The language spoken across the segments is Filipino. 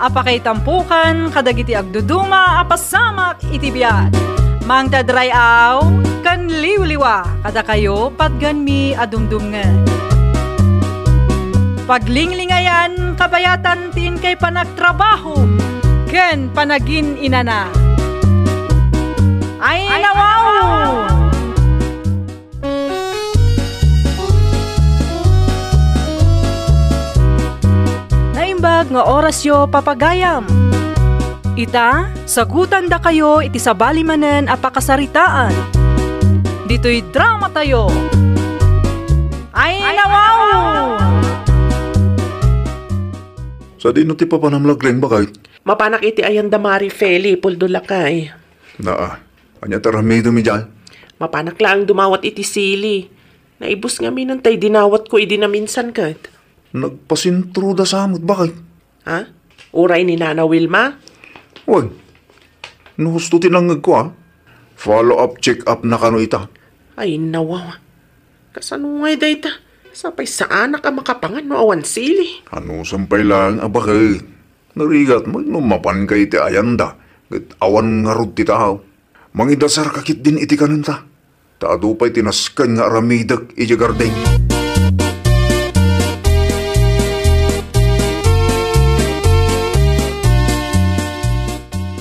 apakay tampukan, kadagiti agduduma, apasamak itibiyat. Mang tadrayaw, kan liwliwa, kada kayo patgan mi adumdumngan. Paglinglingayan, kabayatan tin kay panagtrabaho, ken panagin inana. Ay nawaw! Naimbag nga orasyo papagayam. Ita, sagutan da kayo iti sabali manen apakasaritaan. Dito'y drama tayo. Ay nawaw! Sa di no ti papanamlagreng bakay? Mapanak iti ayan damari Feli, puldulakay. Naa, anya taramido mi dyan? Mapanak lang dumawat iti sili. Naibus nga minun tay dinawat ko idinaminsan kat. Nagpasintro da samot bakay? Ha? Uray ni Nana Wilma? Uy, nuhusto tinangag ko ha. Follow-up, check-up na kano ita. Ay nawaw. Kasano nga dayta? Sapay saan ka makapangan no awan sili? Ano sampay lang abakay? Narigat mo numapan kay iti ayanda. Awan nga rod ti tao. Mangidasar kakit din iti kananta. Taado pa'y tinaskan nga aramidag iti gardeng.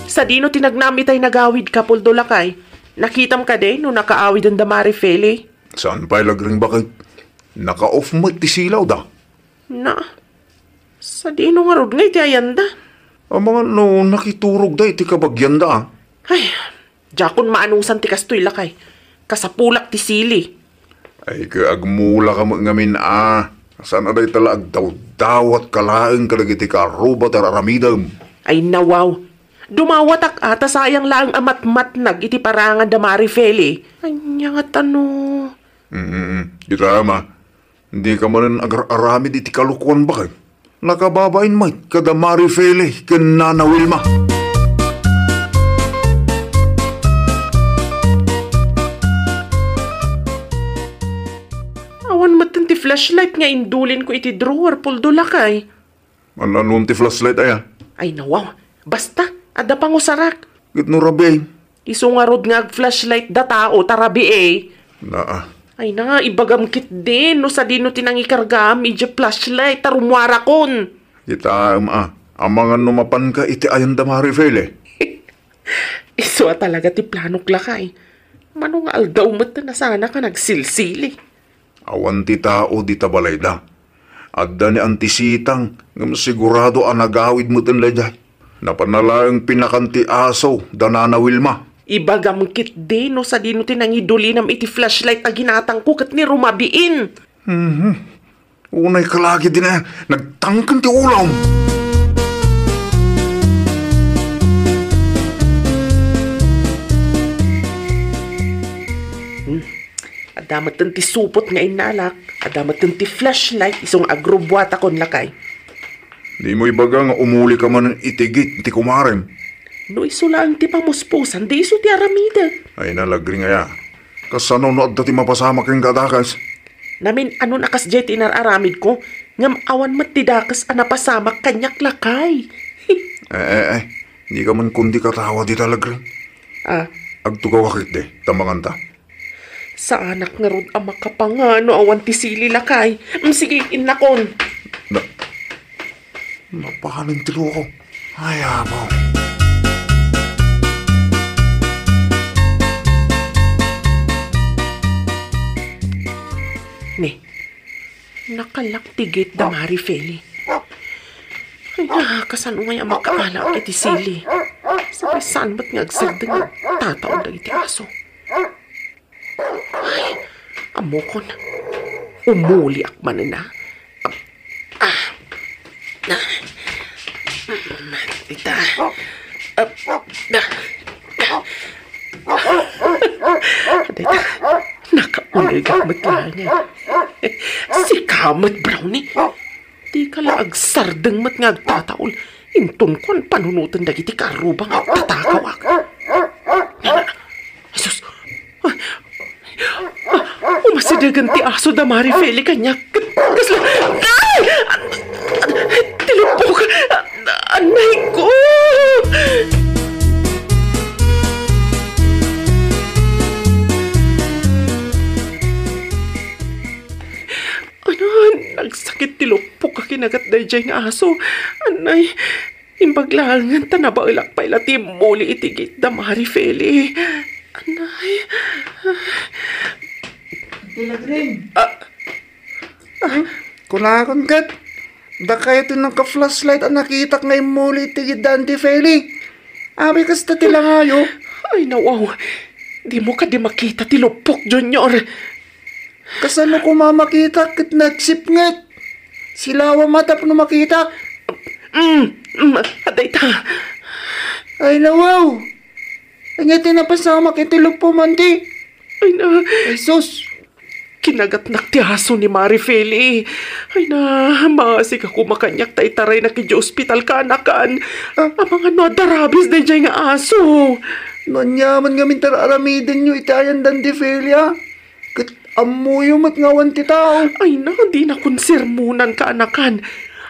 Sa dino tinagnami tay nagawid ka, puldulakay. Nakitam ka din no nakaawid ang damari Feli? Saan pa'y lagring bakit? Naka-off mo ti silaw da. Na, sa dino nga rod nga iti ayanda. Ang mga no nakiturog da iti kabagyan da. Ay, jakon maanusan ti kastoy lakay. Kasapulak ti sili. Ay kaagmula ka ngamin Saan aday tala agdaw-dawat kalaang kalagiti karubat araramidam. Ay nawaw. Dumawatak ata sayang lang amat-mat nag iti parangan damari Feli. Ay nga tano. Kita ma, hindi ka man agar-aramid iti kalukuan bakit? Nakababain may kada Mari Feli ken Nana Wilma. Awan matan ti flashlight nga indulin ko iti drawer puldulakay. Anong ti flashlight aya? Ay nawaw, basta, ada pangusarak. Git no rabi. Iso nga rod nga flashlight da tao tarabi eh. Naa. Ay na nga, ibagamkit din no sa dino tinangikargam iti flashlight tarumwara kon. Kita amangan numapan ka iti ayan da Mari Feli. Iso talaga ti planok lakay. Mano nga aldaw mat na sana ka nagsilsili. Awan ti tao di tabalay da. Adda ni antisitang ngam sigurado ang nagawid mo tin lajay. Napanalaang pinakanti aso da Nana Wilma. Ibagamkit din no sa dino tinangidulinam iti flashlight na ginatang ko kat ni rumabiin. Unay kalagi din nagtangkan ti ulam. Adamat ti supot nga inalak. Adamat ti flashlight isong agrobwata kon lakay. Di mo ibaga nga umuli ka man itigit ti kumarem. No iso lang ti pamuspusan, di iso ti aramida. Ay nalagri nga ya. Kasano no adda ti mapasama keng kadakas. Namin ano nakas jet inararamid ko, ngam awan mat ti dakas anapasamak kanyak lakay. Di ka man kundi katawa di talagri. Agtugaw akit de, tamangan ta. Sa anak nga rod ang makapangano awan ti sili lakay. Sige, inakon. Napahaling tilo ko. Ay, amo. Ne, nakalaktigit da Mari Feli. Ay, nakakasan umay ang makaalak iti sili. Sabay saan ba't nga agsagda nga tataon da iti aso? Ay, amokon. Umuli akman na. Ita. Dita. Nakaulig akmat lang niya. Si Kamat Brownie. Di ka lang agsardeng mat nga agtataol. Intun ko ang panunutan na iti karubang agtatakaw ak. Jesus. Umasidagan ti aso da Mari Feli kanya. Kasla. Ay! Tilipok. Anay kinagat dayjay nga aso. Anay, imbaglangan tanabailak pa ila timuli itigit da Marifeli. Anay. Tilagring. Kunakon kat. Da kayo ito ng ka-flashlight ang nakita ngay muli tigid Dante Feli. Abi kasta tila ngayo. Ay, nawaw. Di mo ka di makita tilupok, Junior. Kasano ko mamakita kit nagsipnget. Silawa matap no makita. Aday ta. Ay nawaw. Angitin na pasama kitilog po mandi. Ay na. Ay sus. Kinagat naktihaso ni Marifeli. Ay na, masik ako makanyak taray na kidyo ospital ka anakan. Ang mga no darabis na dyan nga aso. Nanyaman ngamin tararamidin nyo itayan Dantifelia. Kat amuyo mat ngawan ti tao. Ay na, di na konsermunan ka anakan.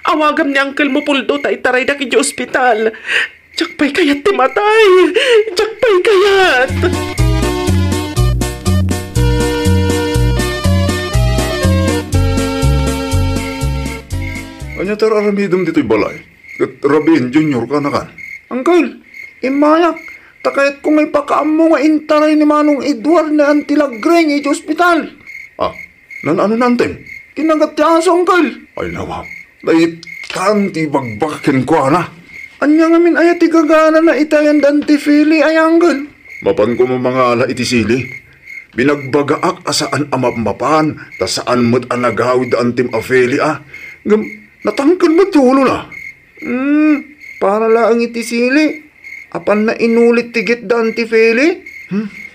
Awagam ni Uncle mo puldo taray na kidyo ospital. Jakpay kayat timatay. Jakpay kayat. Anya tararamidin dito'y balay. Kat Rabin Junior ka na kan. Uncle, imayak. Takayat kung may pakaamo nga intaray ni Manong Edward na antilagreng iti ospital. Ano nantem? Kinagat ti aso, Uncle. Ay nawa, dahit kanti bagbakin ko na. Anya nga min ayat igagana na itayan Dantifili ay, Uncle. Mapan ko mga ala iti sili. Binagbagaak asaan amapapan, ta saan mo't anagawid antim afeli natangkan mo tulo na. Para lang iti sili. Apan na inulit tigit Dante Feli?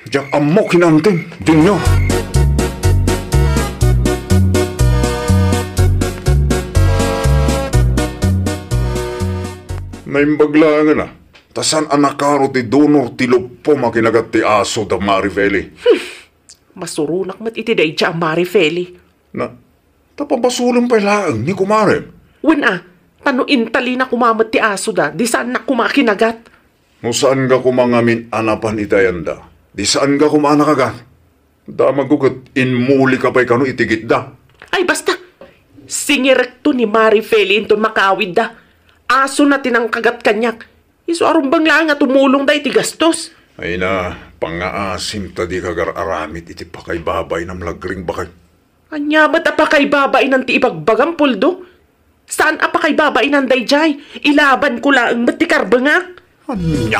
Diyak amok hinantin, Junior. Naimbaglangan na. Tasan anakaro ti donor ti lupo makinagat ti aso da Marifeli. Masurunak mat iti day dya Marifeli. Na, tapabasulang pa ilaang ni kumarem. Tano intali na kumamat ti aso da, di saan na kumakinagat? No saan ka kumangamin anapan itayanda? Di saan ka kumanakagat? Damag ko kat inmuli ka pa'y kano itigit da. Ay basta, singirekto ni Marifeli inton makawid da. Aso na tinangkagat kanyak. Iso arumbang lang nga tumulong da iti gastos. Ay na, pangaasim ta di kagar-aramit iti pakaybabay ng lagring bakay. Anyamat apakaybabay ng ti ibagbagang puldo? Saan apakaybabay ng dayjay? Ilaban ko lang matikar bangak? Anya?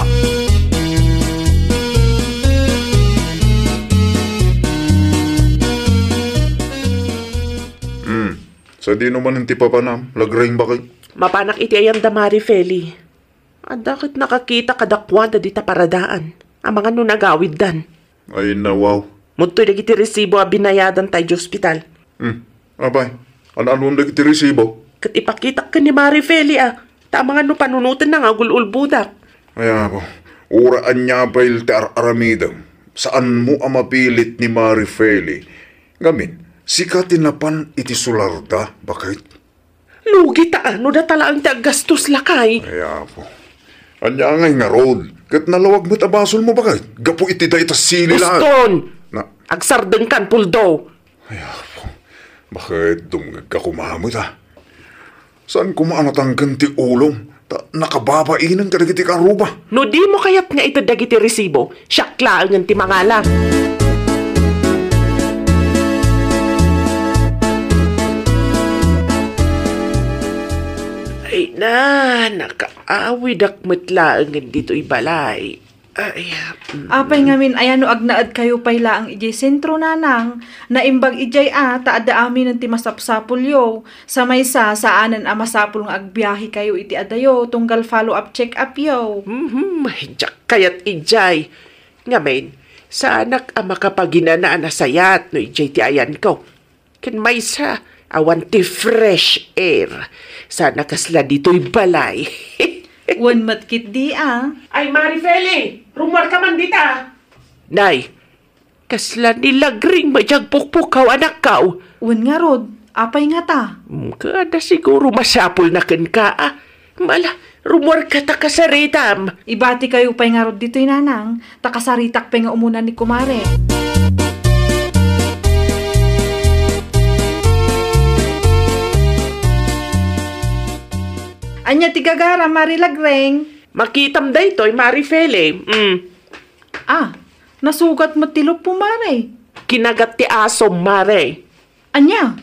Sa di naman ang tipapanam, lagring bakit? Mapanak iti ayam da Marifeli. Adakit nakakita kadakwan da dita paradaan. Ang mga nunagawid dan. Ay nawaw. Munto'y nagiti resibo a binayadan tayo ospital. Abay, ano nagiti resibo? Kat ipakita ka ni Marifeli Ta mga panunutan na nga gulul budak. Kaya po, uraan niya pa il te aramidam. Saan mo ang mapilit ni Marifeli? Gamin, sikatin na pan iti sularda, bakit? Lugi ta ano da talaang ti aggastos lakay. Kaya po, anya ngay nga road. Kat nalawag mo't abasol mo bakit? Gapo iti da itas sili lahat. Uston! Na, Agsardeng kan puldo. kaya po, bakit dumagag ka kumamot Saan kumaanatang ganti ulong? Nakababainan ka dagiti karuba. No di mo kayat nga ito dagiti resibo, syakla ang ti mangala. Ay na, nakaawid akmatla ang dito ibalay. Ay, Apay ngamin ayano agnaad kayo payla ang ijay sentro nanang, naimbag ijay taada amin ng timasapsapul yo, sa maysa saanan masapul ng agbiyahe kayo iti adayo, tunggal follow-up check-up yo. Mahidyak kayat ijay. Ngamin, sa anak ang makapaginanaan na sayat no ijay ti ayan ko. Kan maysa, awan ti fresh air. Sana kasla dito'y balay. Wan matkit di Ay, Marifeli! Rumor ka man dita! Nay, kasla nilagring madyagpukpukaw anak kao. Wan nga rod, apay nga ta. Kada siguro masapul na ken ka Mala, rumor ka ta kasaritam. Ibati kayo pay nga rod dito'y nanang, takasaritak pay nga umunan ni kumare. Anya tigagara, Mari Lagreng. Makitam day to'y Marifele. Nasugat mo tilok po, Mare. Kinagat ti aso, Mare. Anya,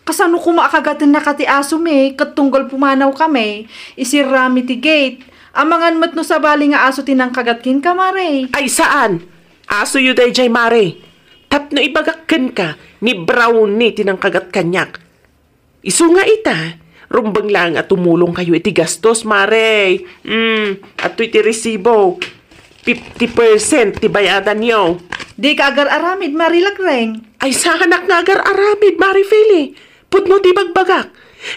kasano ko maakagatin na kati aso me, katunggal pumanaw kami, isirami ti gate. Amangan mat no sa bali nga aso tinang kagatkin ka, Mare. Ay saan? Aso yu day jay, Mare. Tapno ibagakken ka ni Brownie tinang kagat kanyak. Isu nga ita. Rumbang lang at tumulong kayo iti gastos, Mare. At iti resibo. 50% ti bayadan nyo. Di ka agar-aramid, Mari Lagreng. Ay sahanak nga agar-aramid, Marifele. Putno di bagbagak.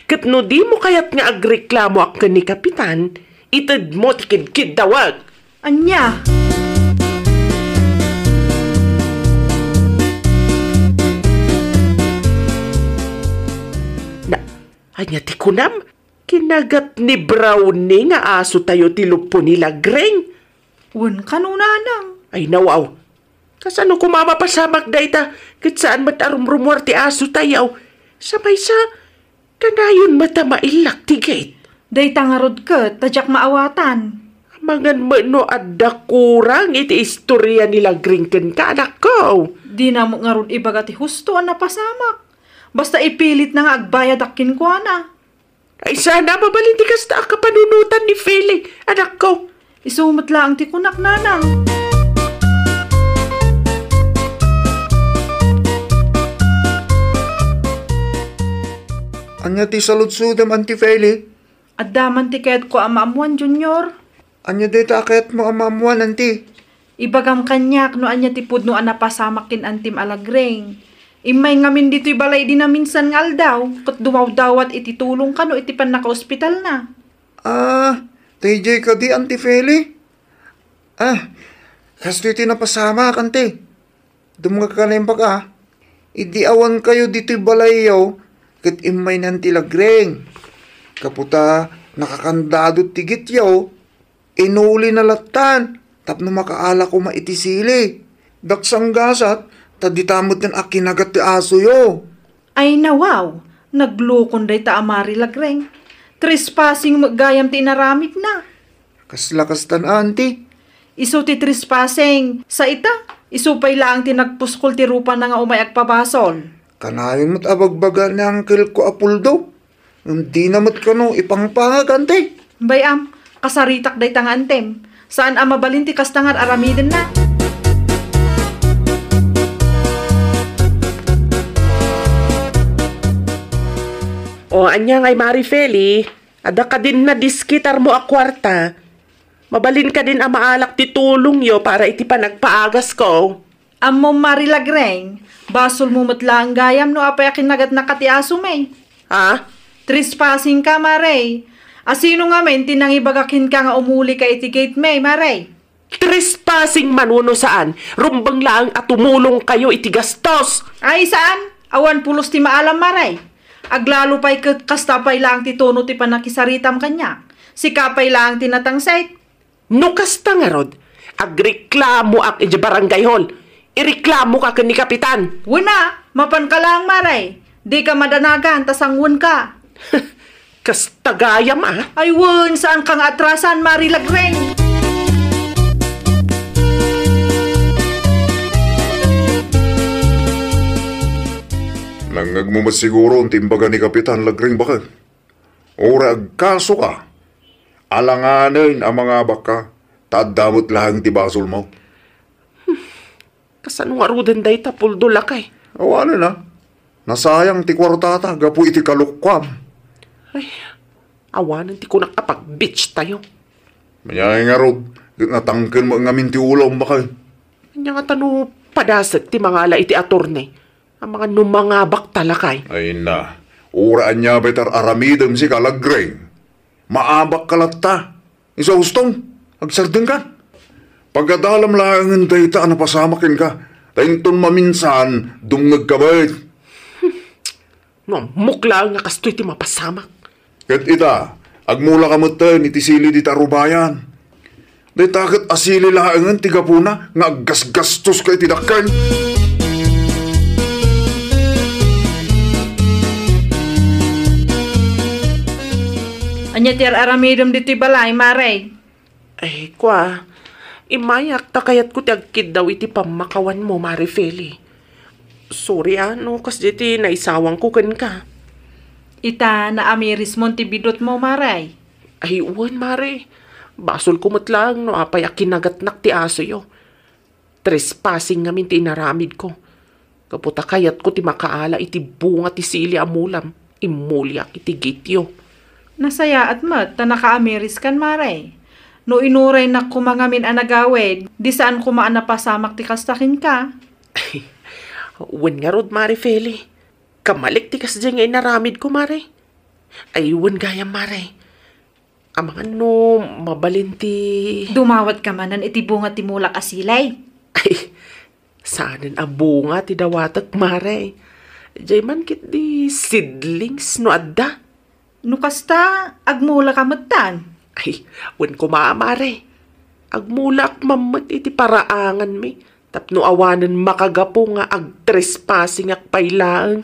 Kat no di mo kayat nga agreklamo ak ni Kapitan, itad mo ti kid dawag. Anya. Anya ti kunam, kinagat ni Brownie nga aso tayo ti lupo ni Lagreng. Wan kanunanang. Ay nawaw, kasano kumama pasamak dayta, kat saan matarumrumwar ti aso tayo. Sabay sa, kanayon mata mailak ti gate. Day tangarod ka, tadyak maawatan. Mangan mo no adda kurang iti istorya ni Lagreng ken ka anak ko. Di na mo ngarod ibaga ti husto ang napasamak. Basta ipilit na nga agbayad akin ko na. Ay sana mabalinti kasta ka panunutan ni Feli, anak ko. Isumot lang ti kunak nanang. Anya ti saludsudam anti Feli? Addaman ti kayat ko amamuan, Junior. Anya deta akayat mo amamuan anti? Ibagam kanyak no anya ti pudno ang napasamakin antim Alagreng. Imay ngamin dito'y balay din na minsan nga aldaw, kat dumaw-dawat iti tulong ka no iti pan naka-ospital na. TJ ka di anti Feli? Kasto iti napasama kanti. Dumag ka na ka. Idi awan kayo dito'y balay yaw, kat imay nanti Lagreng. Kaputa, nakakandado tigit yaw, inuli na latan, tapno makaala ko maitisili. Daksang gasat, taditamot ng akinagat ti aso yo. Ay nawaw, naglukon day ta Mari Lagreng. Trespassing maggayam ti inaramid na. Kaslakas tan anti. Isu ti trespassing sa ita, isupay lang ti nagpuskol ti rupa na nga umayag pabasol. Kanayon mo't abagbaga ni Uncle ko Apuldo. Hindi namat ka no, ipangpangag anti. Bayam, kasaritak day tang antem. Saan ang mabalinti kastangar aramiden na? O anya ngay Marifeli, ada ka din na diskitar mo a kwarta. Mabalin ka din ang maalak ti tulong yo para iti panagpaagas ko. Ammo Mari Lagreng, basol mo matlang gayam no apay akinagat na katiaso may. Ha? Trespassing ka, Mare. Asino nga men, tinang ibagakin ka nga umuli ka iti gate may, Mare. Trespassing manuno saan? Rumbang lang at tumulong kayo iti gastos. Ay, saan? Awan pulos ti maalam, Mare. Aglalo pa'y kastapay lang ti tono ti panakisaritam kanya. Si kapay lang ti natangsay. No kasta nga rod, agreklamo ak iti barangay hall. Ireklamo ka ni Kapitan. Wuna, mapan ka lang, Mare. Di ka madanagan, tasangwon ka. Kastagayam ah. Ay, wun, saan kang atrasan, Mari Lagreng? Nangag mo masiguro ang timbaga ni Kapitan Lagreng baka. Ora agkaso ka. Alanganin ang mga baka. Tadamot lang ti basol mo. Kasano nga ruden day tapuldo lakay. Awanan na. Nasayang ti kwartata. Gapu iti kalukwam. Ay, awanan ti ko nakapag-bitch tayo. Manyay nga rod. Natangkin mo nga minti ulam baka. Kanya nga tano padasag ti mga ala iti atorne. Ang mga numangabak talakay. Ay na. Uraan niya betar aramidam si Kalagreng. Maabak kalata. Isa hustong. Agsardeng ka. Pagkadalam lang ang dayta na pasamakin ka. Tainton maminsan, dumngag ka ba? No, mukla nga kastoy ti mapasamak. Kat ita, agmula ka matan, itisili di tarubayan. Dayta kat asili lang ang tigapuna, nga aggasgastos ka itidakkan. Anya ti aramidom dito'y balay, Maray. Ay, kwa. Imayak ta kayat ko ti agkid daw iti pamakawan mo, Mari Feli. Sorry ano, kas diti naisawang ko kan ka. Ita na amiris mon ti bidot mo, Maray. Ay, uwan, Mari. Basol ko matlang no apay akinagatnak ti aso yo. Trespassing ngamin ti inaramid ko. Kaputa kayat ko ti makaala iti bunga ti sili amulam. Imulyak iti gityo. Nasaya at mat, ta naka-amiris kan, Maray. No inuray na kumangamin anagawid, di saan kumaan na pasamak ti kastakin ka. Uwan nga rod, Mari Feli. Kamalik ti kas dyan nga inaramid ko, Mari. Ay, uwan gaya, Mari. Amang ano, mabalinti. Dumawat ka manan iti bunga ti mulak asilay. Ay, saanan ang bunga ti dawatak, Mari. Diyay man kit di seedlings no adda. No kasta, agmula ka matan. Ay, wan ko maamare. Agmulak mamat iti paraangan mi. Tapno awanan makagapo nga ag-trespassing ak pailang.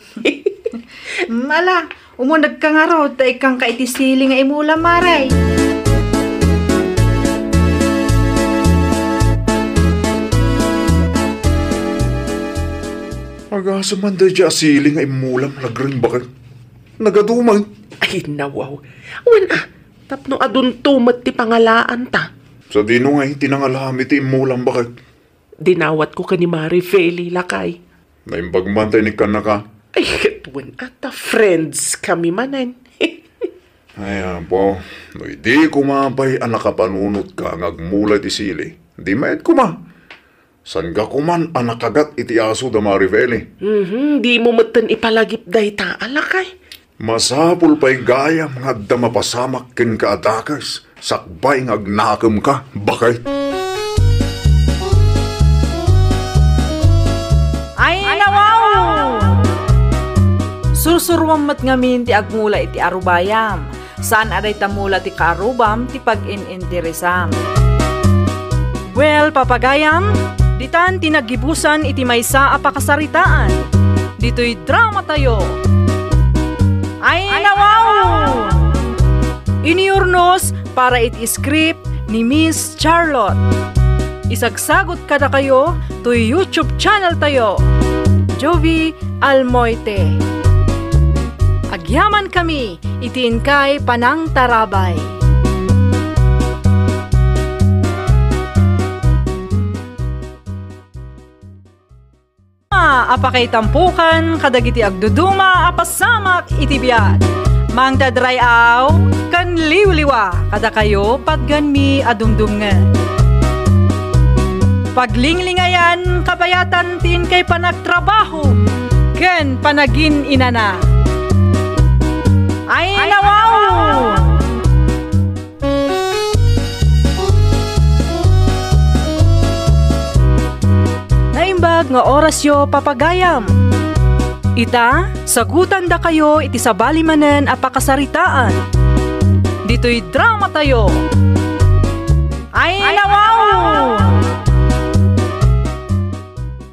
Mala, umunag ka nga raw, ta ikang ka iti sili nga imula, Maray. Agasaman da dya asili nga imulam lagring bakit. Nagadumang. Ay, nawaw. Wan tapno adun tumat ti pangalaan ta. Sa dino nga tinangalami ti imulam bakit. Dinawat ko ka ni Mari Feli, lakay. Naimbagmantay ni kanaka. Ay, katwan ata friends kami manan. Ayan po. No, di kumapay ang nakapanunot ka ngagmula ti sili. Di maet kuma. San ka kuman ang nakagat iti aso da Mariveli. Di mo matan ipalagip day ta, alakay. Masapul pa'y gayam nga da mapasamak ken ka adakas. Sakbay ngagnakam ka, bakay. Ay, nawaw! Sursurwam mat ngamin ti agmula iti arubayam. Saan aday tamula ti kaarubam ti pag-in-interesam. Well, papagayam, ditan tinagibusan iti maysa apakasaritaan. Dito'y drama tayo. Ay, nawaw! Iniurnos para iti script ni Miss Charlotte. Isagsagot kada kayo to YouTube channel tayo. Jovi Almoite. Agyaman kami, itiin kay Panang Tarabay. Apakay tampukan, kadagiti agduduma, apasamak itibiyat. Mang dadray aw, kan liwliwa, kada kayo patganmi adumdumngan. Paglinglingayan, kabayatan tin kay panagtrabaho, ken panagin inana. Ay, nawaw! Naimbag nga orasyo papagayam. Ita, sagutan da kayo iti sabali manen apakasaritaan. Dito'y drama tayo. Ay, nawaw!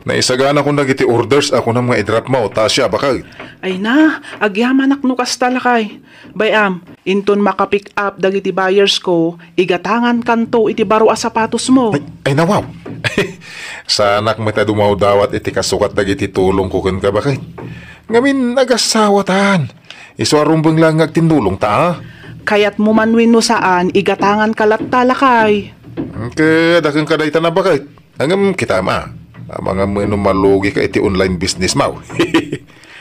Naisagana ko nagiti orders ako ng mga idrap mo, Tasya, bakal. Ay na, agyaman akno kasta lakay. Bayam, inton makapick up dagiti buyers ko, igatangan kanto iti baro a sapatos mo. Ay nawaw. Sanak mata dumaw dawat iti kasukat dagiti tulong ko kan ka bakit. Ngamin nagasawatan. Isuarumbang lang agtindulong ta. Kayat mo manwin no saan, igatangan kalat talakay. Kaya dakang kadayta na bakit. Hanggang kita ma. Mga mga malugi ka iti online business mo.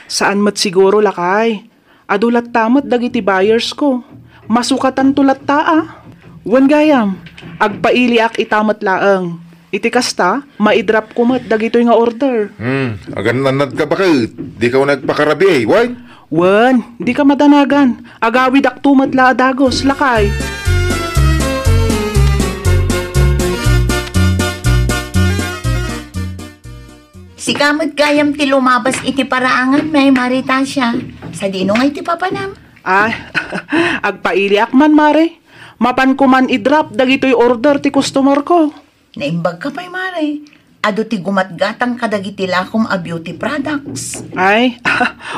Saan mat siguro lakay? Adulat tamat dagiti buyers ko. Masukatan tulat taa. Wan gayam, agpaili ak itamat laeng. Iti kasta, maidrap ko mat dagitoy nga order. Agan nanad ka bakit? Di ka nagpakarabi eh, why? Wan, di ka madanagan. Agawid ak tumat la adagos, lakay. Si kamot gayam ti lumabas iti paraangan may marita siya. Sa dino nga iti papanam. Ay, agpaili ak man mare. Mapan ko man i-drop dagitoy order ti customer ko. Naimbag ka pa'y mare. Ado ti gumatgatang kadagiti lakom a beauty products. Ay,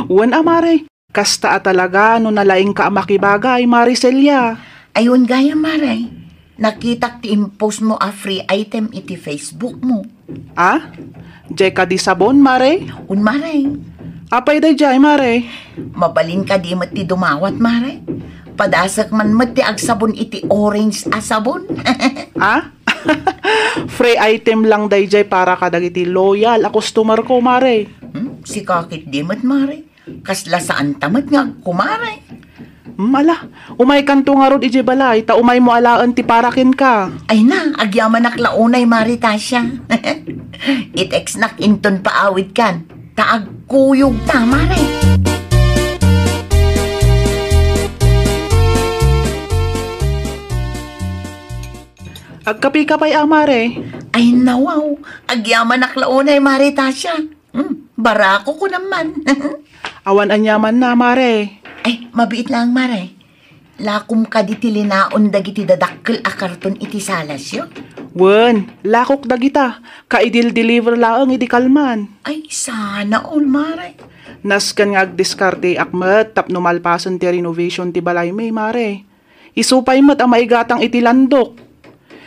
wan mare. Kasta talaga no nalaing ka makibagay, Maricelia. Ayun gaya, Maray. Nakita ti impose mo a free item iti Facebook mo. Ah? Jay ka di sabon, Mare? Un, Maray. Apay day jay, Mare? Mabalin ka di mat ti dumawat, Maray. Padasak man mat ti agsabon iti orange a sabon. Ah? Free item lang day jay para ka dagiti loyal a customer ko, Mare. Si kakit di mat, Maray. Kasla saan tamat nga kumaray. Ala, umay kanto nga rod ije balay, ta umay mo alaan ti parakin ka. Ay na, agyaman naklaunay, Maritasya. It-ex nak inton paawid kan. Taagkuyog ta, Maray. Agkapi ka pa'y Mare. Ay nawaw, agyaman naklaunay, Maritasya. Barako ko naman. Awan anyaman na, Mare. Ay, mabiit lang, Maray. Lakom ka di tilinaon dagiti dadakkel a karton iti salas yo. Wen, lakok dagita. Kaidil-deliver laang iti kalman. Ay, sana all, Maray. Naskan nga agdiskarte akmet tapno malpasan ti renovation ti balay may, Mare. Isupay met ang maigatang iti landok.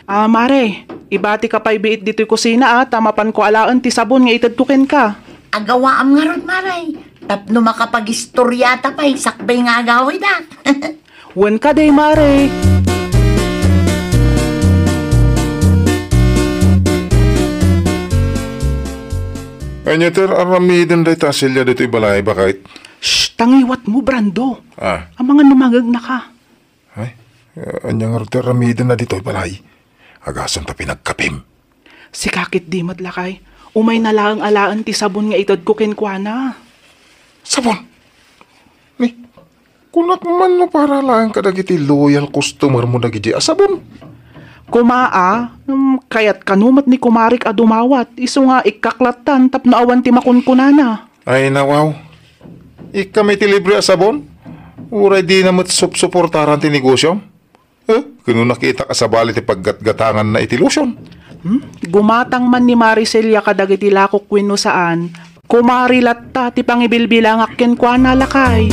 Mare, ibati ka pa'y biit dito'y kusina tamapan ko alaan ti sabon nga itadtukin ka. Agawa am nga ron, Maray. Tapno makapag-istoryata pa'y sakbay nga agawid ah. Wen ka day, Mare. Anya ter aramiden day tasilya dito ibalay bakit? Shh, tangiwat mo, Brando. Ah, Ang mga numangag na ka. ay, anya nga ter aramiden na dito ibalay. Agasan ta pinagkapim. Si kakit di matlakay. Umay na lang alaan ti sabon nga itadtukin kwa na. Sabon! Ni, kunat man no para lang kadagiti loyal customer mo dagiti asabon. Kumaa, kayat kanumat ni kumarik a dumawat. Iso nga ikaklatan tapno awan ti makunkunana. Ay nawaw. Ika may tilibre asabon? Uray di namat suportaran ti negosyo? Kano nakita ka sa bali ti paggatgatangan na itilusyon? Gumatang man ni Maricelia kadagiti lakok wenno saan. Kumarilat ta ti pangibilbilangak ken kwa nalakay.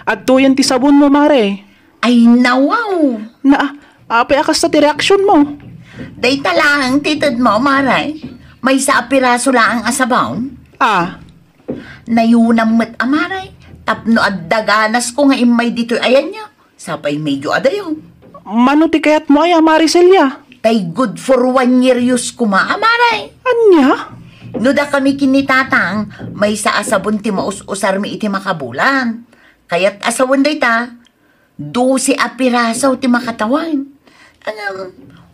Adto yan ti sabon mo, Mare. Ay nawaw. Apay akas ta ti reaksyon mo. Day talang titid mo, Maray. May sa piraso lang ang asabaw. Nayunam met Maray. Tapno at daganas ko nga imay dito ayan niya. Sapay medyo adayo. Mano ti kayat mo ay, Maricelia? Tay good for 1 year use kuma, Maray. Anya? No da kami kinitatang, may sa asabon ti maus-usar mi iti makabulan. Kaya't asawon day ta, 12 apirasaw ti makatawan.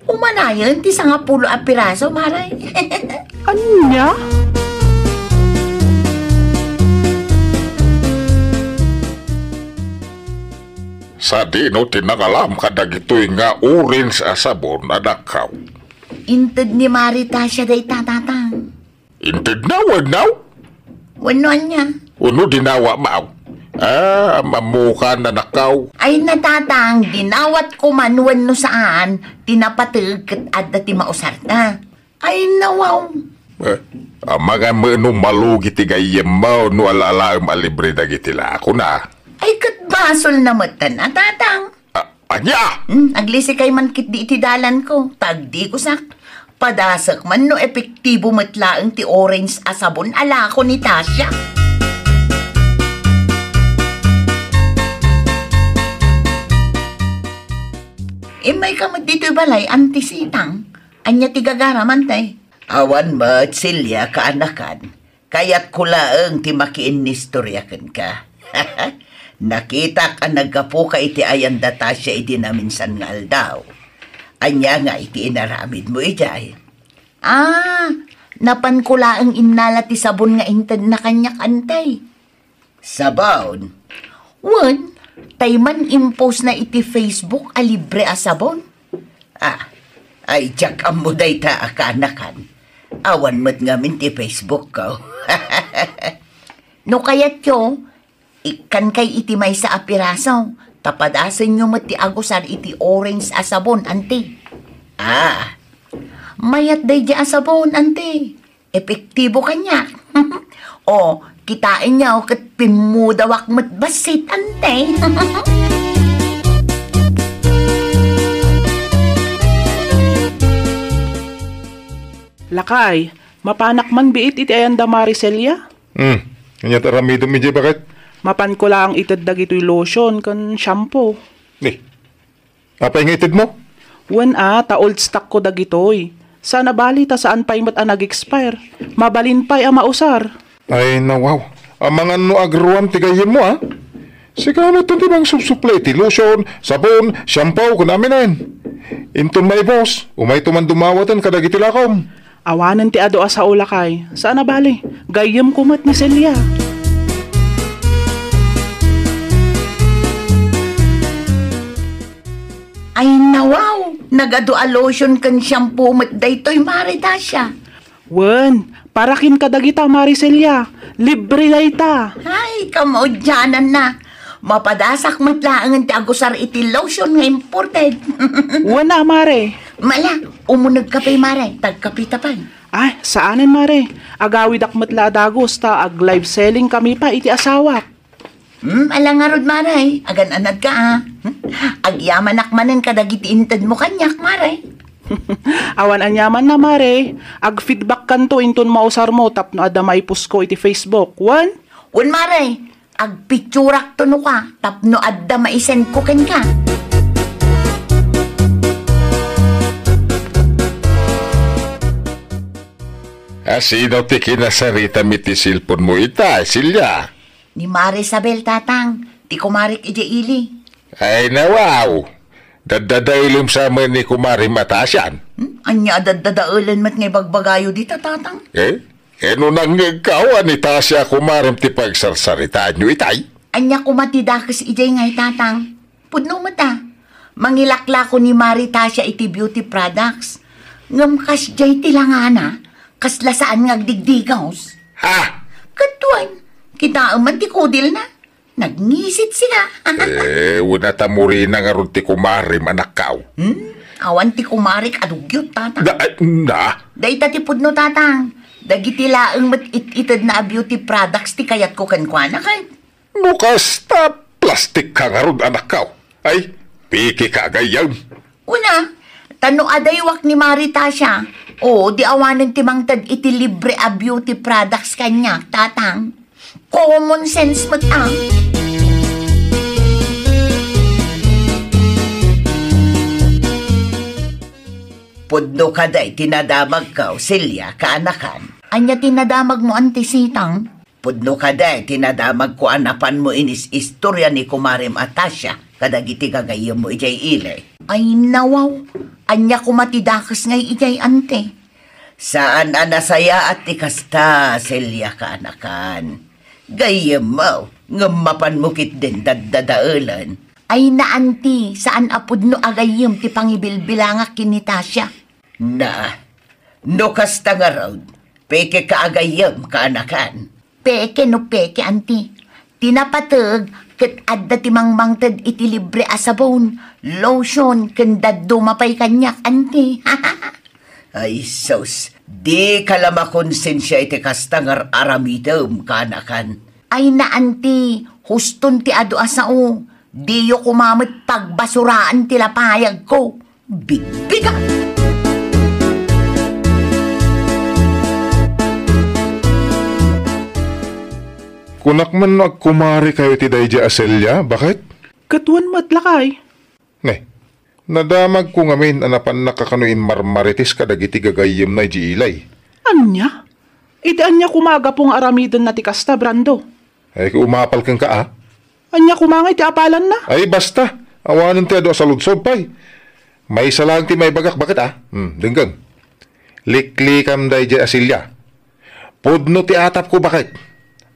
Umanayan ti 10 apirasaw, Maray. Anya? Sa dino tinakalam ka dagitoy nga orange asabon na dakaw. Inted ni Maritasya day tatatang. Inted na wanaw? Wano niya? Uno dinawa maaw. Mamuka na nakaw. Ay natatang, dinawat ko man wano saan, tinapatag at ti mausarta. Ay nawaw. Mga mano malugi ti gayem mo no alalaam alibre dagiti lako na. Ay katbasol na matan na tatang. Anya? Aglisi kay man kit di itidalan ko, tagdi ko sak. Padasak man no epektibo matlaang ti orange asabon ala ko ni Tasya. May kamad dito balay, antisitang. Anya ti gagaraman tay. Awan mat silya kaanakan. Kaya't kulaang ti makiin nistoryakan ka. Nakita ka naggapo ka iti ayan data siya iti naminsan nga aldaw. Anya nga iti inaramid mo ijay. Napan ko laang innala ti sabon nga inted na kanyak antay. Sabon? Wan, tayman impose na iti Facebook a libre a sabon. Ay jak ang muday ta akanakan. Awan mo't ngamin ti Facebook ko. No kayat yo, ikan kay iti may sa apirasaw. Tapadasan nyo mo't ti agusar iti orange a sabon, anti. Mayat day di asabon, ante. Epektibo kanya. O, kitain niya o kat pinmudawak matbasit, ante. Lakay, mapanak man biit iti ayanda Maricelia. Kanya taramido mi bakit? Mapan ko lang itad dagito'y lotion kan shampoo. Apa yung itid mo? Wen ta old stock ko dagitoy. Sana bali ta saan pa'y mat nag-expire. Mabalin pa'y mausar. Ay, nawaw. Ang mga no agruan tigayin mo, ha? Sigano ito bang subsuplay ti lotion, sabon, shampoo, kunamin Inton may boss, umay tuman dumawatan kadagiti lakom. Awanan ti ado asa ulakay. Sana bali, gayam kumat ni Celia. Ay nawaw, nagado-a lotion kan shampoo mat daytoy marita siya. Wen, parakin ka dagita Maricelia. Libre dayta. Ay, kamaudyanan na. Mapadasak matlaangan ti agusar iti lotion nga imported. Wen na, Mare. Mala, umunag ka pa'y mare, tagkapita pa. Ay, saanin, Mare? Agawid akmat dagos ta ag live selling kami pa iti asawak. Alang nga rod, mare. Agan anad ka, ha? Agyaman akmanan ka dagiti intad mo kanyak, mare. Awan anyaman na, Mare. Ag feedback kanto inton mausar mo tapno adamay pusko iti Facebook. Wan? Un, mare. Ag picturak to no ka, tapno adda maisend ko ken ka. Sino ti kinasarita mi ti silpon mo ita, Silya? Ni Mare Isabel, tatang. Ti kumarik ije ili. Ay, nawaw. Dadadailim sa amin ni Kumari Matasyan. Anya dadadaulan mat ngay bagbagayo dita, tatang. Nung ikaw, anita siya kumarim ti pagsarsaritaan nyo itay. Anya kumatidakas ije ngay, tatang. Pudno mata. Mangilakla ko ni Maritasya iti beauty products. Ngam kas jay tilangana. Kasla saan ngagdigdigaws. Ha? Katuan. Kita man ti kudil na. Nagngisit sila. Una tamuri na nga ron ti kumarim anak kaw. Awan ti kumarik adugyot, tatang. Da? ti pudno, tatang. Dagiti laeng mat itid na beauty products ti kayat ko kankwana kay. Bukas ta plastik ka nga ron anak kaw. Ay, piki ka gayam. Una, tano adaywak ni Maritasya. O, di awanan ti mangtad iti libre a beauty products kanya, tatang. Common sense matang. Pudno ka day, tinadamag ka, Silya, kaanakan. Anya tinadamag mo, antisitang? Pudno ka day, tinadamag ko anapan mo inis istorya ni Kumarim Atasya, kadagiti gagayam mo ijay ilay. Ay, nawaw. Anya kumatidakas ngay ijay ante. Saan anasaya at ikasta, Silya, kaanakan. Gayam mo, ngamapan mo kit din dadadaulan. Ay naanti, saan apudno agayam ti pangibilbilangak kinitasya? No kasta nga raw, peke ka agayam kaanakan. Peke no peke, anti. Tinapatag, kat adda ti mangmangtad iti libre asabon, lotion, kandad dumapay kanyak, anti. Ay, sos, di kalama konsensya iti kastangar aramidam kanakan. Ay na, anti, huston ti ado asao, di yo kumamit pagbasuraan ti lapayag ko. Bigbiga! Kunak man agkumari kayo ti Dayja Aselya, bakit? Katuan matlakay. Nadamag ko ngamin anapan nakakanuin marmaritis kadagiti gagayim na ilay. Anya? Iti anya kumaga pong aramidan na ti kasta, Brando. Ay, umapal kang ka, Anya kumangay ti apalan na. Ay, basta. Awanan ti ado sa ludsod pa'y. May isa lang ti may bagak, bakit Denggang. Likli kam Dayja Aselya. Pudno ti atap ko, bakit?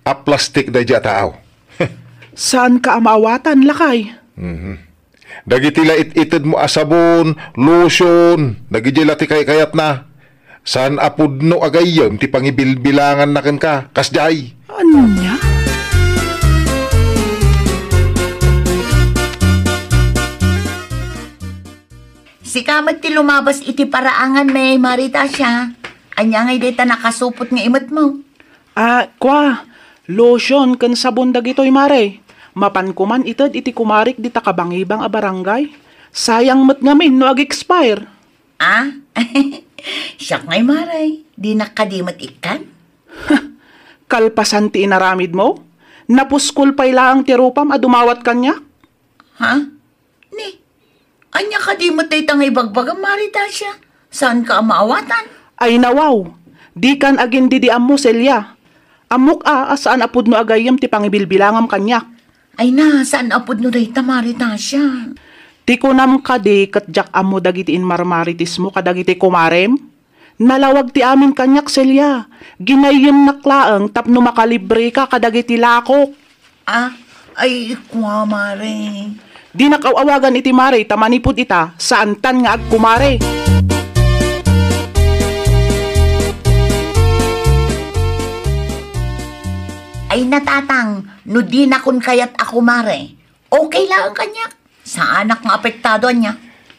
A plastic Dayja tao. Saan ka amawatan, lakay? Dagiti lait-itid mo asabon, lotion, dagiti lati kayat na. San apudno agayam ti pangibilbilangan na ken ka, kasjay. Anya? Si kamat ti lumabas iti paraangan may marita siya. Anya ngay deta nakasupot nga imot mo. Kwa, lotion kan sabon dagitoy mare. Mapan ko man itad iti kumarik di takabangibang a barangay. Sayang mat ngamin no ag-expire. Siyak ngay maray. Di nakadimat ikan. Kalpasan ti inaramid mo? Napuskol pay laang ti rupam a dumawat kanya? Ni, anya kadimot ay tangay bagbagang marita siya. Saan ka maawatan? Ay nawaw, di kan agin didiam mo, Celia. Amok saan apod no agayam ti pangibilbilangam kanyak. Ay na, saan apod no day tamarita siya? Ti kunam kadi katjak amo dagitiin marmaritis mo kadagiti kumarem. Nalawag ti amin kanyak, Celia. Ginayim naklaang tapno makalibre ka kadagiti lakok. Ay, kwa mare. Di nakawawagan iti mare tamanipod ita saan tan nga agkumare. Ay natatang, no di na kun kayat ako mare. Okay lang kanyak. Sa anak nga apektado niya.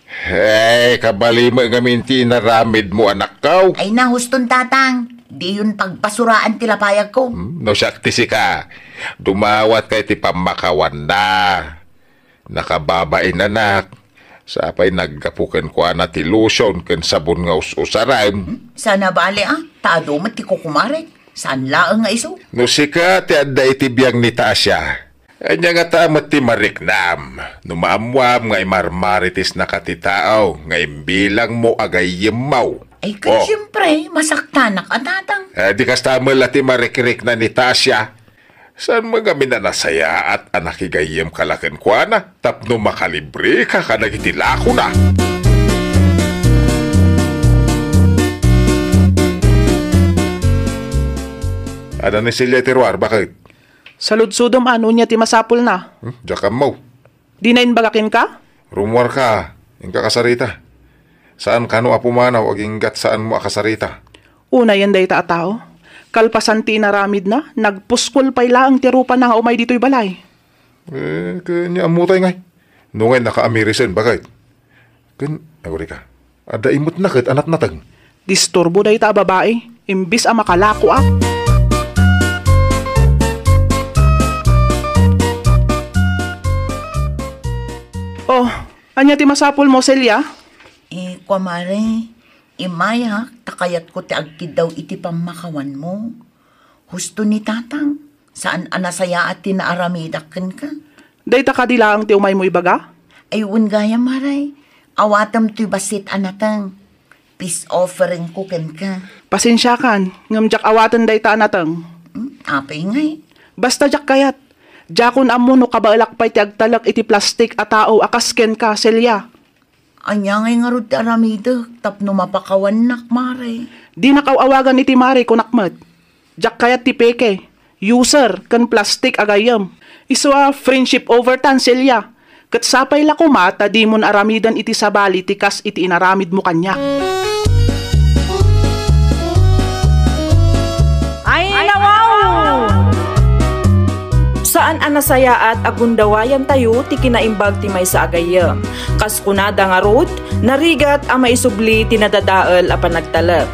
Hey, kabali mo ngaminti na ramid mo anak kaw. Ay na, huston tatang. Di yun pagpasuraan tilapayag ko. No sakti si ka. Dumawat kay ti pamakawan na. Nakababain anak. Sapay naggapukan ko na ti lotion ken sabon nga usaran. Sana bali taado mo ti kukumare. Saan laang nga iso? No si ka ti adda iti biyang ni Tasya. Anya nga tamat ti mariknam. No maamwam nga imarmaritis na katitao. Nga imbilang mo agay yemaw. Ay kaya siyempre, masaktanak at tatang. Di kastamel ti marikrik na ni Tasya. Saan mga minanasaya at anakigayem kalaken kwa na. Tapno makalibre ka kanagitilaku na. Ada ni Celia Teruar, bakit? Saludsudom niya ti masapul na. Diyan mo. Di na inbagakin ka? Rumor ka, yung kakasarita. Saan ka no apumanaw, aginggat saan mo akasarita? Una yan day tao. Kalpasan ti naramid na, nagpuskol pay laang tirupa na nga umay dito'y balay. Kanya amutay ngay. Nungay naka-Amerisen, bakit? Aguri ka, ada imot na kat anak natag. Disturbo day ta babae, imbis makalako . Anya ti masapul mo, Celia? Kwa mare, imaya, takayat ko ti agkid daw iti pamakawan mo. Husto ni tatang, saan anasaya at tinaaramidakan ka? Day ta kadilaang ti umay mo ibaga? Ay gaya maray, awatam ti basit anatang. Peace offering ko ken ka. Pasensya kan, ngamjak awatan day ta anatang. Apay ngay. Basta jak kayat. Jakon amo no kabalak pa'y ti agtalak iti plastik a tao akasken ka, Celia. Anya ngay nga rod ti aramidak, tapno mapakawan nak, mare. Di nakawawagan iti mare kunakmat. Jak kayat ti peke. User, kan plastik agayam. Iswa friendship over tan, Celia. Kat sapay la kumata di mon aramidan iti sabali tikas iti inaramid mo kanya. Ay nawaw! Saan anasaya at agundawayan tayo ti kinaimbag ti may sa agayam. Kas kunada nga rod, narigat a maisubli ti nadadaal a panagtalak.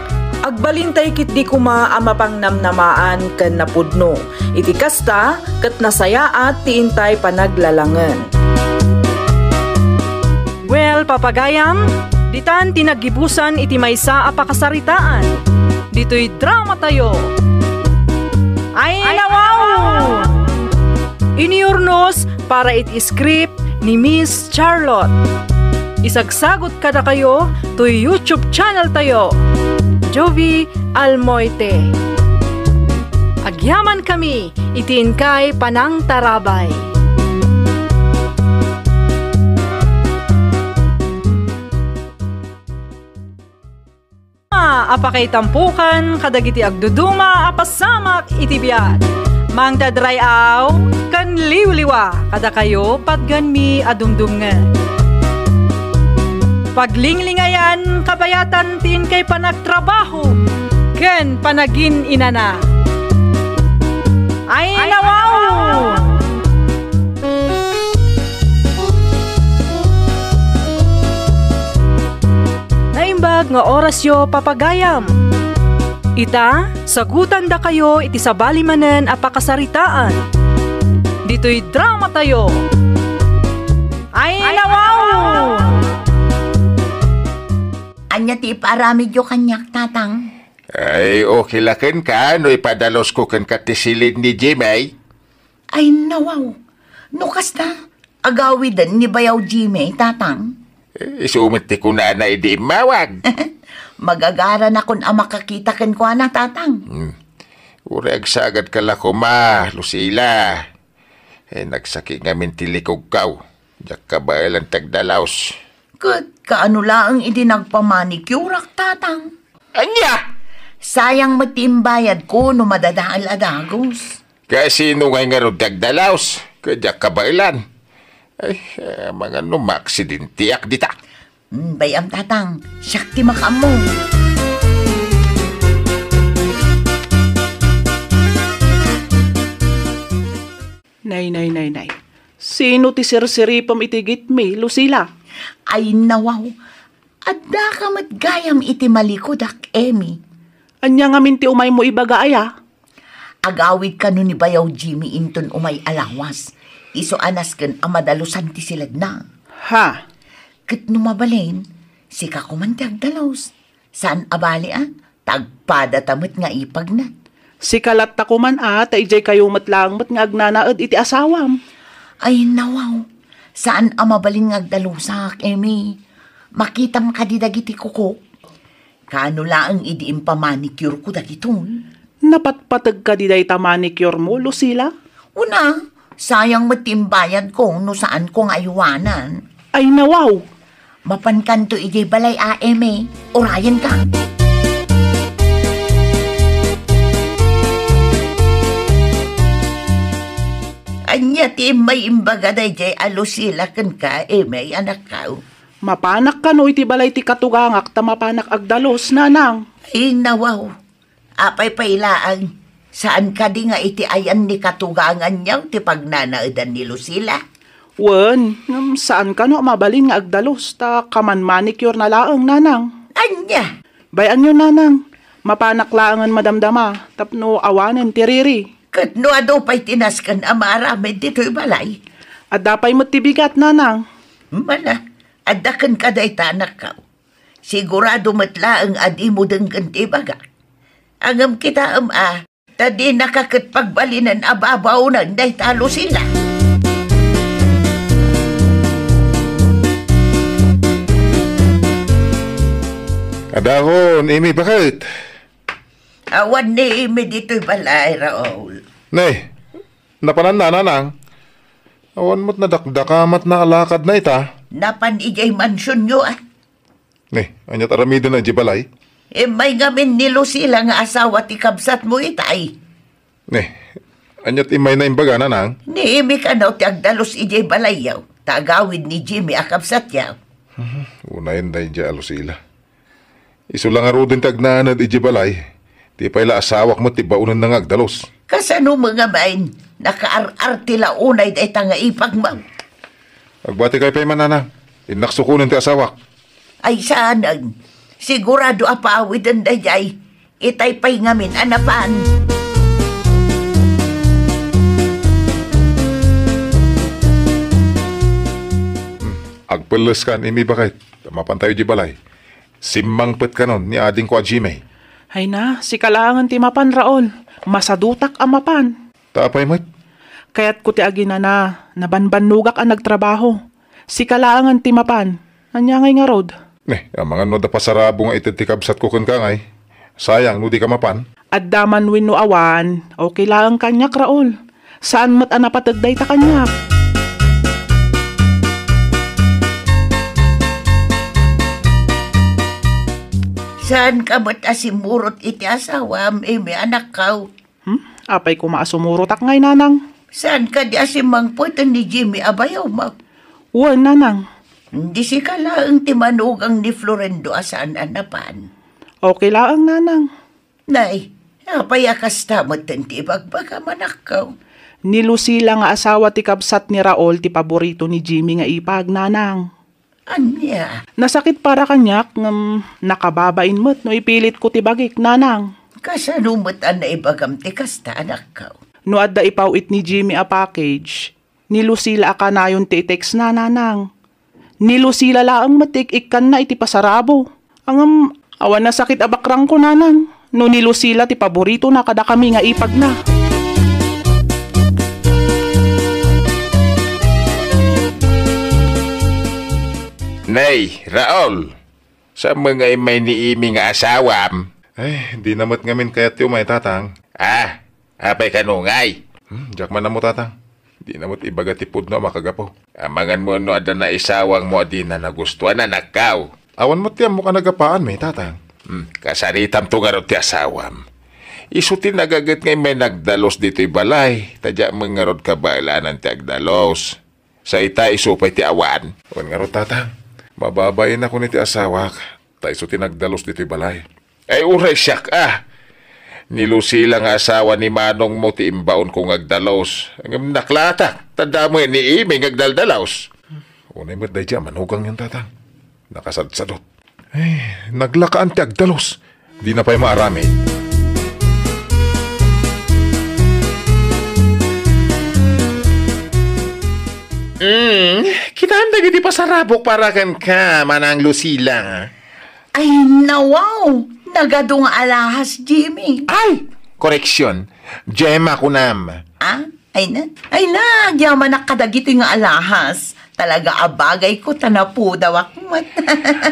Agbalintay kit di kuma a mapangnamnamaan ken napudno. Iti kasta ket nasaya at ti intay panaglalangan. Well, papagayam, ditan tinagibusan iti maysa a pakasaritaan. Dito'y drama tayo. Ay nawaw! Iniurnos para iti-script ni Miss Charlotte. Isagsagot kada kayo to YouTube channel tayo, Jovi Almoite. Agyaman kami, itiin kay Panang Tarabay. Apakay tampukan, kadagiti agduduma, apasamak itibiyat. Mang tadrayaw, kan liwliwa, kada kayo patganmi adumdumngan. Paglinglingayan, kabayatan tin kay panagtrabaho, ken panagin inana. Ay nawaw! naimbag nga orasyo papagayam. Ita, sagutan da kayo iti sabali manen a pakasaritaan. Dito'y drama tayo. Ay nawaw! Anya ti iparamid yo kanyak, tatang. Ay, okay lakan ka. No ipadalos ko kan katisilid ni Jimmy. Ay, nawaw. Nukas na. Agawidan ni Bayaw Jimmy, tatang. Sumiti ko na idi mawag. Magagara na kun makakita kan ko na, tatang. Urag sagad ka la ko ma, Lucila. Nagsaki nga mintilikog kaw. Diyak ka ba ilang tagdalaos? Kaano lang idi nagpamanicure, tatang. Anya! Sayang matimbayad ko no madadaal adagos. Kasi nung ngay nga ro tagdalaos, kadyak ka ba ilan? Ay, mga numaksidentiak dita. Bayam, tatang. Syakti makamo. Nay. Sino ti sirsiripam itigit mi, Lucila? Ay, nawaw. Adda ka matgayam iti malikodak, Emi. Anya nga minti umay mo ibaga aya? Agawid ka nun ni Bayaw Jimmy inton umay alawas. Iso anas kan amadalusan ti silad na. Ha? Kat numabalain, si kakumantag dalos. Saan abali tagpada tamit nga ipag na. Si kalat ta kuman ta ijay kayo matlang mat nga agnanaad iti asawam. Ay, nawaw. Saan amabalin nga agdalusak, Emi? Makitam ka di dagiti kuko. Kano laang idiim pa manicure ko dagiton? Napatpatag ka di day ta manicure mo, Lucila? Una, sayang matimbayad ko no saan kong ayuwanan. Ay, nawaw. Mapankanto ijay balay Emi. Orayan ka. Anya ti may imbaga day jay Lucila kan ka, Emi, anak ka. Mapanak ka no iti balay ti katugangak ta mapanak agdalos, nanang. Ay, nawaw. Apay pailaan. Saan ka di nga iti ayan ni katugangan niyaw ti pagnanaadan ni Lucila? Wen, saan ka no mabalin nga agdalos ta kaman manicure na laang, nanang? Anya? Bayan nyo, nanang. Mapanak laangan madamdama tapno awanen ti riri. Kat no ado pa'y tinaskan amaramid dito'y balay. At dapay mo tibigat, nanang. Mala, adakan ka day tanak ka. Sigurado matla ang adi mo denggan ti baga. Angam kita tadi nakakatpagbalinan ababaw ng day talo sila. Adahon, Imi, bakit? Awan ni Imi dito'y balay, Raul. Nay, napanan na, nanang. Awan mo't nadakdakamat na alakad na ita. Napan ijay mansyon nyo Nay, anyat aramida na jibalay. May ngamin ni Lucila nga asawa ti kabsat mo itay. Nay, anyat imay na imbaga, nanang. Ni Imi ka na ti agdalos ijay balay yaw. Tagawid ni Jimmy akabsat yaw. Unayin na yung Lucila. Iso lang aro din tagnanad ijibalay. Di pa'y asawak mo tibaunan na ngagdalos. Kasano mga main, naka-ar-ar tila unay day tanga ipagmaw. Agbati kay pa'y manana. Inaksukunan ti asawak. Ay saanan, sigurado apawid ang dayay. Itay pa'y ngamin anapan. Agpeles kan, Imi, bakit? Mapantayo jibalay. Simmangpet ka nun ni ading ko Jimmy. Hay na, si kalangan ti mapan, Raol. Masadutak ang mapan. Tapay mo't? Kaya't ko ti agina na, nabanbanugak ang nagtrabaho. Si kalangan ti mapan, anyangay nga rod. Ang mga no da pasarabo nga ititikabsat ko kun kangay. Sayang, no di ka mapan. At daman win no awan, okay lang kanyak, Raol. Saan mat anapatagday ta kanyak? Saan ka ba't asimurot iti asawa, may anak ka? Apay ko maasumurotak ngay, nanang. Saan ka di asimangputan ni Jimmy abayaw mo? Wan, nanang. Hindi si kalaang timanugang ni Florendo asaan anapan. Okay lang, nanang. Nay, apay akas tamot ti bagbaga manak ka. Ni Lucila nga asawa ti kabsat ni Raol ti paborito ni Jimmy nga ipag, nanang. Anya, Nasakit para kanyak ngam nakababain mo't no ipilit ko tibagik nanang. kasanumot na ibagam ti kasta anak ka. No adda ipawit ni Jimmy a package, ni Lucila akanayon ti text na nanang. Ni Lucila laang matik-ikan na iti pasarabo. Ang awan na sakit abakrang ko nanang. No ni Lucila ti paborito na kada kami nga ipag na. Nay, Raul, sa mga may niimi nga asawam, Ay, di namat ngamin kaya tiyo may tatang. apay kanungay. Jak man na mo tatang. Di namat ibaga tipod na makagapo. Amangan mo no ada na isawang mo di na nagustuhan na nakaw. Awan mo tiyam mo ka nagapaan may tatang. Kasaritam to nga ro ti asawam. Isutin nagagat ngay may nagdalos dito'y balay. Tadya mga rod kabailanan ti agdalos. Sa ita isupay ti awan. Awan nga ro tatang. Mababayin ako ni ti asawak. Taiso tinagdalos dito'y balay. Ay uray siyak Ni Lucila nga asawa ni Manong mo ti imbaon kong agdalos. Ang naklata. Tanda mo ni Imi ngagdaldalaos. Unay mo't day dyan, manugang yung tatang. Nakasadsadot. Ay, naglakaan ti agdalos. Di na pa'y maaramid. Kita ang dagiti pasarabok para kan ka, Manang Lucila. Ay, nawaw! Nagadong alahas, Jimmy. Ay! Koreksyon. Gemma kunam. Ay na, yaman na kadagito yung alahas. Talaga abagay ko, tanapo daw akmat.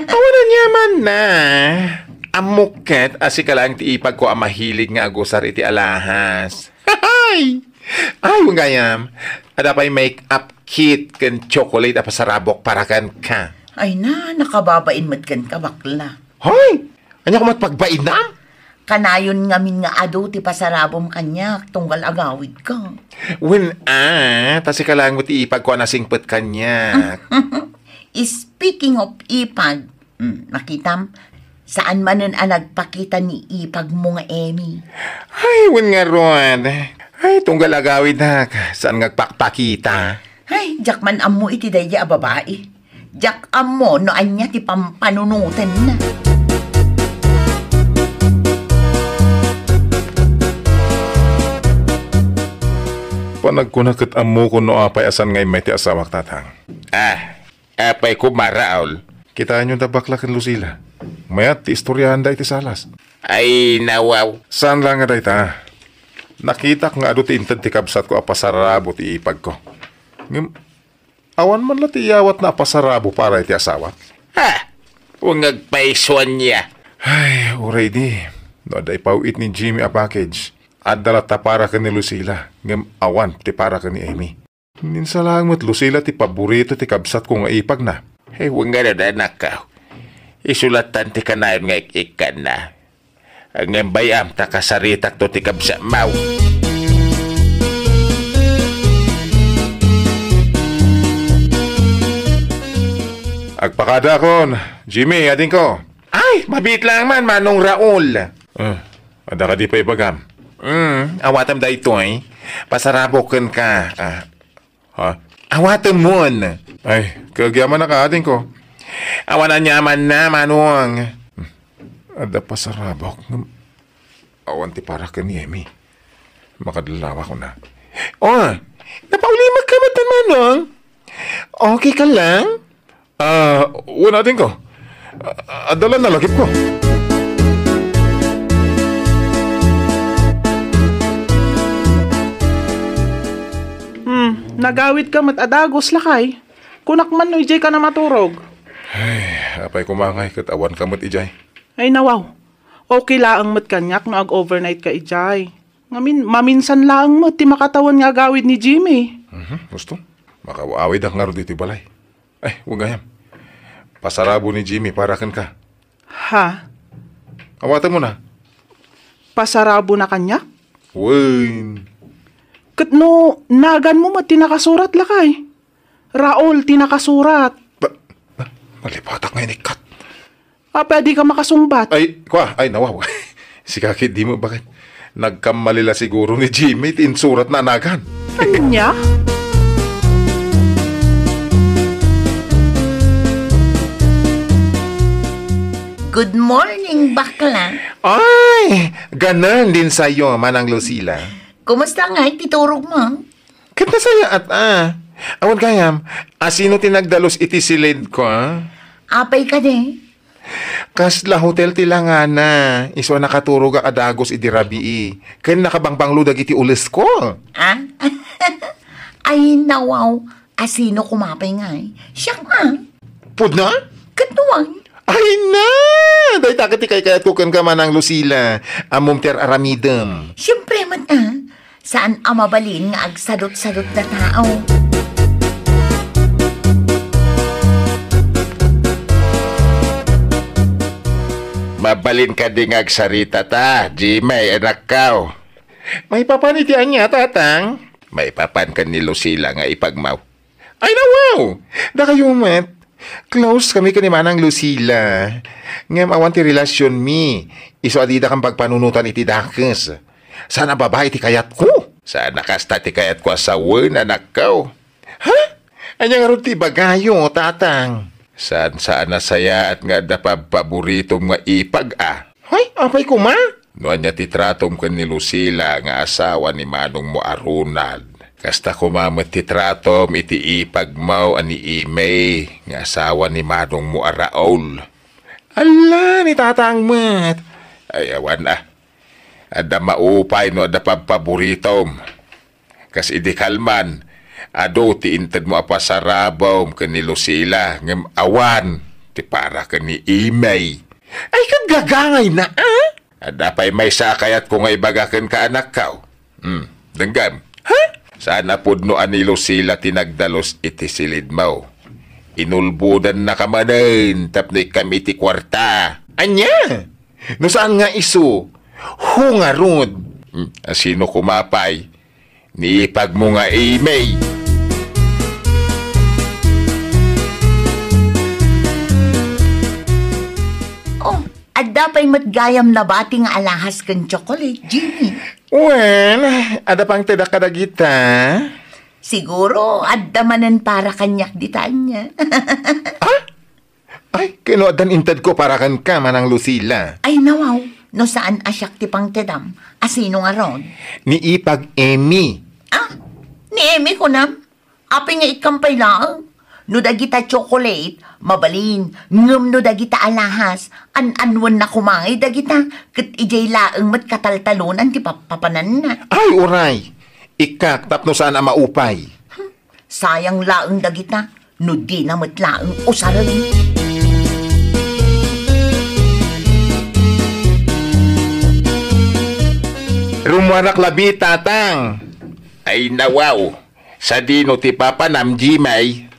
Awanan yaman na. Amuket, asikalang ti ipag ko ang mahilig nga agusar iti alahas. Ay! Ay, gayam. Ada pa'y make-up kit kan chocolate a pasarabok para kan ka. Ay na, nakababain mat kan ka bakla. Hoy! Anya ko matpagbain na? Kanayon ngamin nga ado ti pasarabom kanya, tunggal agawid ka. Tasi ka lang mo ti ipag ko na singpet kanya. Speaking of ipag, nakitam, saan manen ang nagpakita ni ipag mo nga Emmy? Ay, nga ron. Ay, tunggal agawid na. Saan ngagpakpakita? Ay, jak man amo iti daya a babae. Jak amo no anya ti pampanunutan na. Panagkunakit amo ko no apay asan ngay may ti asawak tatang. Apay ko maraol. Kitaan nyo tabakla kan Lucila. Mayat ti istoryahan da iti salas. Ay, nawaw. Saan lang nga day ta? Nakita ko nga ado ti inted ti kabsat ko apasarabo ti ipag ko. Awan man la ti yawat na apasarabo para iti asawak. Ungagpaiswan niya. Ay, uray di. No, day pauit ni Jimmy a package. Adala ta para ka ni Lucila. Ngam awan ti para ka ni Amy. Minsan lang mo't Lucila ti paborito ti kabsat ko nga ipag na. Hey, nga na nakaw. Isulatan ti kanayon nga ikan na. Ang bayam ta kasaritak to ti kabsa mau. Agpakada kon. Jimmy, ading ko. Ay, mabit lang man, Manong Raul. Ada ka di pa ibagam. Awatam da ito pasarabokan ka. Ha? Awatam mo. Ay, kagyaman na ka ading ko. Awanan yaman na, Manong. Ada pasarabok. Awan ti para ka ni Amy. Makadalawa ko na. Napaulimag ka ba ito, Manong? Okay ka lang? Wala din ko. Adala na lagip ko. Nagawid ka mat adagos lakay. Kunak man no ijay ka na maturog. Ay, apay kumangay kat awan ka mat ijay. Ay nawaw. Okay laang mat kanyak no ag-overnight ka ijay. Ngamin, maminsan laang mat ti makatawan nga gawid ni Jimmy. Gusto? Makawaawid ang ngaro dito balay. Ay, huwag gayam. Pasarabo ni Jimmy para kan ka. Ha? Awatan mo na. Pasarabo na kanya? Win. Kat no, nagan mo mat tinakasurat lakay. Raul, tinakasurat. Malipatak ngayon ikat. Pwede ka makasumbat. Ay, nawaw. Si Kakit, di mo bakit? Nagkamalila siguro ni Jimmy, tinsurat na nagan. Anya? Good morning, bakla. Ay, ganan din sa'yo, Manang Lucila. Kumusta nga ititurog mo? Kat na saya at awan kayam, sino tinagdalos iti silid ko, Apay ka de. Kasla hotel tilanga na, iswa nakaturog ka adagos iti rabii. Kaya nakabangbanglo iti ulis ko. Ay, nawaw. Sino kumapay nga Siya nga. Pud na? Katuwang. Ay na! Day takati kay kayat kukan ka Manang Lucila. Amom ter aramidem. Siyempre man Saan amabalin nga agsadot-sadot na tao? Mabalin ka ding agsarita ta, Jimay, anak kao. May papanitian niya, tatang. May papan ka ni Lucila nga ipagmaw. Ay na wow! Da kayo met. Close kami ka ni Manang Lucila. Ngam awan ti relasyon mi. Iso adida kang pagpanunutan iti dakes. Sana babae ti kayat ko. Sana kasta ti kayat ko asawan, anak kao. Ha? Anya nga ron ti bagayo, tatang. Saan saya at nga da paborito nga ipag Hoy, apay ko ma? Noan niya titratom ka ni Lucila nga asawa ni Manong mo Arunad. Kasta kumamat titratom iti ipag mo ani Imay nga asawa ni Manong mo Araol. Ala, ni tatang mat. Ayawan Ada maupay no ada paboritom. Kas idi kalman. Ado ti inted mo apasarabaw ka ni Lucila ngem awan ti para ka ni Imay. Ay kagagangay na Ada pa'y may sakayat kung ay bagakan ka anak kao. Denggam. Ha? Sana pudno ani Lucila tinagdalos iti silid mo. Inulbudan na kamanin tapno kami ti kwarta. Anya? No saan nga isu? Hungarod. Sino kumapay? Niipag mo nga Imay. Ada pa'y matgayam na bating alahas kang chocolate, Jimmy. Well, ada pang tidak kadagita. Siguro, ada manan para kanyak ditanya. Ay, kinuadan intad ko para kan ka, Manang Lucila. Ay, nawaw. No saan asyak ti pang tedam? Asino nga ron? Ni ipag Emi. Ni Emi ko nam. Api nga ikampay lang. No dagita chocolate, mabalin. Ngum no dagita alahas. An-anwan na kumangay dagita. Kat ijay laeng mat kataltalunan ti papanan na. Ay, uray. Ikak tapno saan ang maupay. Sayang laeng dagita. No di na mat laeng usaran. Rumuanak labi, tatang. Ay, nawaw. Sa dino ti Papa Nam Jimay.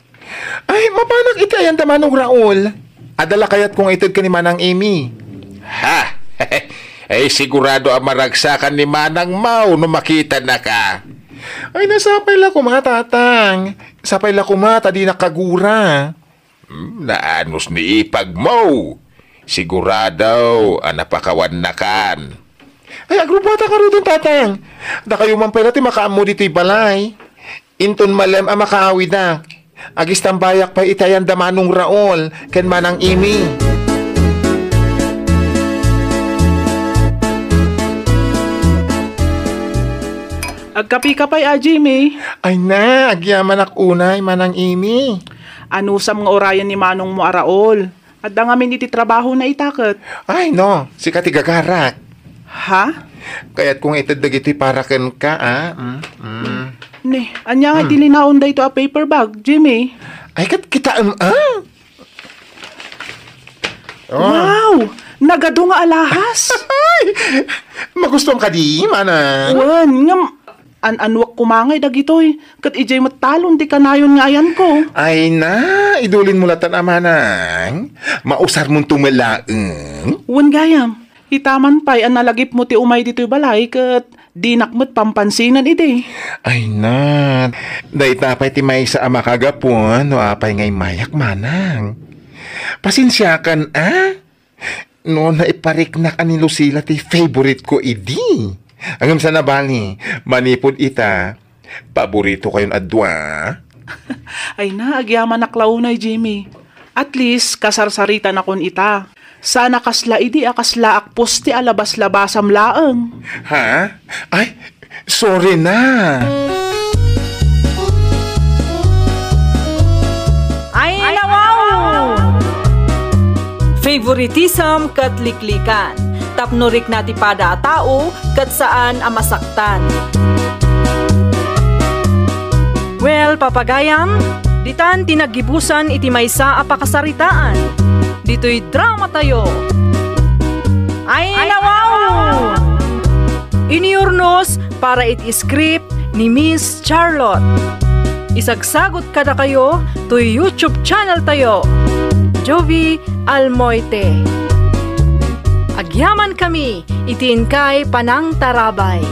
Ay, mapanak itayan da Manong Raul. Adala kayat kung itod ka ni Manang Amy. Ha? Ay, sigurado ang maragsakan ni Manang Mau no makita na ka. Ay, nasapay la ko mga tatang. Sapay la ko mga tadi nakagura. Naanos ni ipag mo. Sigurado ang napakawan na kan. Ay, agrupata ka rin tatang. Da kayo man pala ti makaamo dito'y balay. Inton malem ang makaawi na. Agis tambayak pa itayan da Manong Raul ken Manang Amy. Agkapi-kapay Jimmy. Ay na, agyaman ak unay Manang Amy. Anusam nga orayan ni Manong mo Araol. At da nga iti trabaho na itakot. Ay no, si katigagarak. Ha? Kaya't kung itad dagiti para ken ka Ne, anya nga dilinaon da ito a paper bag, Jimmy. Ay kat kita Wow! Nagado nga alahas. Ay, magustuhan ka di, Manang. Wan, ngam anwak kumangay dagitoy. Kat ijay matalon di kanayon nga ayan ko. Ay na, idulin mo latan Manang. Mausar mong tumalaeng. Wan gayam. Hitaman pa'y ang nalagip mo ti umay dito'y balay kat di nakmat pampansinan iti. Ay na, daitapay ti may sa ama kagapon no apay ngay mayak Manang. Pasinsyakan no na iparik na ka ni Lucila ti favorite ko idi. Angam sa nabali, manipod ita, paborito kayon adwa. Ay na, agyaman naklaunay Jimmy. At least kasarsarita na kon ita. Sana kasla idi akasla akpos ti alabas-labasam laeng. Ha? Ay, sorry na. Ay, nawaw! Favoritism kat liklikan. Tapnurik na ti pada a tao kat saan a masaktan. Well, papagayam, ditan tinagibusan iti maysa a pakasaritaan. Dito'y drama tayo. Ay, nawaw! Iniurnos para iti script ni Miss Charlotte. Isagsagot kada kayo to YouTube channel tayo. Jovi Almoite. Agyaman kami, itiin kay Panang Tarabay.